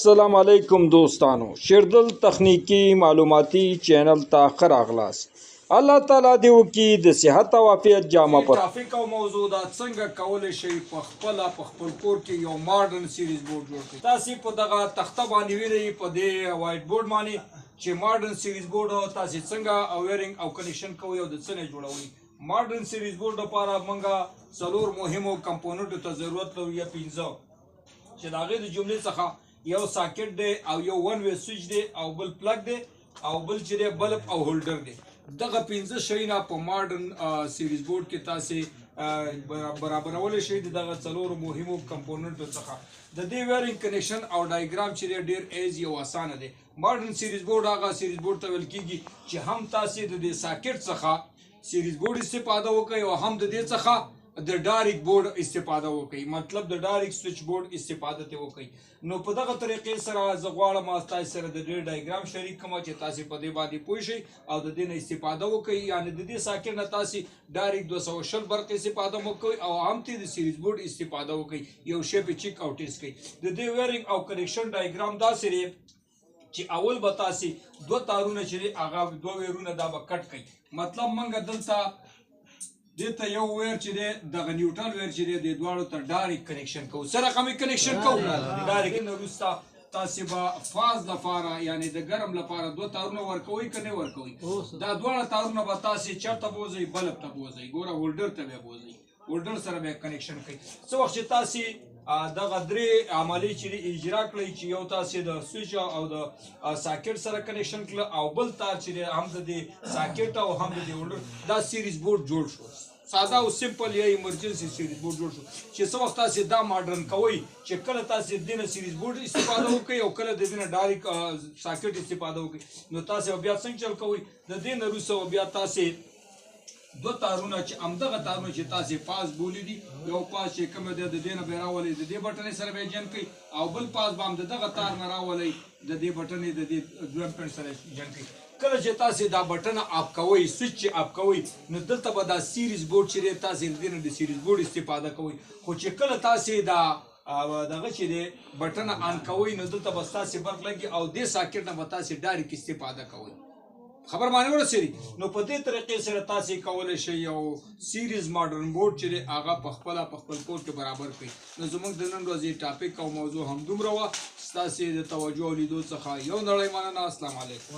अस्सलाम वालेकुम दोस्तानो, शिरदल तकनीकी मालूमाती चैनल ता खरागलास। अल्लाह ताला दे वकी द सेहत और आफियत जामा पर ट्रैफिक और मौजूदा څنګه کولای شي په خپل کور کې یو ماډرن سیریز بورډ جوړ کړئ. تاسو په دغه تخته باندې وینئ په دې وایټ بورډ باندې چې ماډرن سیریز بورډ تاسو څنګه اویرینګ او کنیکشن کوئ او د څه نه جوړوئ. ماډرن سیریز بورډ لپاره موږ څلور مهمو کمپوننټو ته ضرورت لرو یا 15 چې د هغې د جملې څخه یو ساکټ دی او یو ون وے سویچ دی او بل پلګ دی او بل چې دی بلب او هولډر دی. دغه 15 شیونه په ماډرن سیریز بورډ کې تاسو برابرول شي دغه څلور مهمو کمپوننټو څخه. د دې ویرینګ کنیکشن او ډایګرام چې ډیر ایزی او اسانه دی. ماډرن سیریز بورډ هغه سیریز بورډ ته ویل کیږي چې هم تاسو د دې ساکټ څخه سیریز بورډ استفاده وکړئ او هم د دې څخه د ډایرکټ بورډ استفاده وکړئ، مطلب د ډایرکټ سویچ بورډ استفاده ته وکړئ. نو په دغه طریقې سره زه غواړم تاسو سره د دې ډایګرام شریک کوم چې تاسو په دې باندې پوه شئ او د دې نه استفاده وکړئ. یعنی د دې ساکټ نه تاسو ډایرکټ 220 برق استفاده وکړئ او هم د سیریز بورډ استفاده وکړئ. یو شی په چیک او ټیسټ کړئ. د دې ویرینګ او کنیکشن ډایګرام داسې دی چې اول به تاسو دوه تارونه چې هغه دوه ویرونه دا به کټ کړئ. مطلب منګه دلته دته یو ویر چې دی دغه نیوټرل ویر چې دی د دواړو ته ډایرکټ کنیکشن کوو، سره رقمي کنیکشن کوو. ډایرکټ نه وروسته تاسو به فاز لپاره یعنی د ګرم لپاره دوه تارونه ورکوئ که نه ورکوئ. دا دواړه تارونه به تاسو چېرته بوځئ؟ بلب ته بوځئ. ګوره هولډر ته به بوځئ، هولډر سره به کنیکشن کوئ. څه وخت چې تاسو دغه درې عملي چې اجرا کړئ چې یو تاسو د سویچ او د ساکټ سره کنیکشن کړل او بل تار چې هم د ساکټ او هم د هولډر دا سیریز بورډ جوړ شو. ساده او سمپل یا ایمرجنسي سیریز بورډ جوړ شو چې څه وخت تاسو دا ماډرن کوئ چې کله تاسو د دې نه سیریز بورډ استفاده وکړئ او کله د دې نه ډایرکټ ساکټ استفاده وکړئ. نو تاسو بیا څنګه چل کوئ؟ د دې نه وروسته بیا تاسو دوه تارونه چې همدغه تارونه چې تاسو پاس بولی دي، یو پاس چې کوم دی د دې نه به راولئ د دې بټنې سره به جن کوئ او بل پاس به هم دغه تار نه راولئ د دې بټنې د دې دویم پینټ سره جن کوئ. کله چې تاسو دا بټن اپ کوئ، سویچ چې اپ کوئ، نو دلته به دا سیریز بورډ چې دی تاسو د دې نه د سیریز بورډ استفاده کوئ. خو چې کله تاسو دا دغه چې دی بټن آن کوئ نو دلته به ستاسو برق لګي او دې ساکټ نه به تاسو ډایرکټ استفاده کوئ. خبر باندې ورسېږي. نو په دې طریقې سره تاسو کولی شئ یو سیریز ماډرن بورډ چې دی هغه په خپل کور کې برابر کړئ. نو زموږ د نن ورځې ټاپک او موضوع هم دومره وه. ستاسو د توجه او لیدو څخه یو نړۍ مننه. السلام علیکم.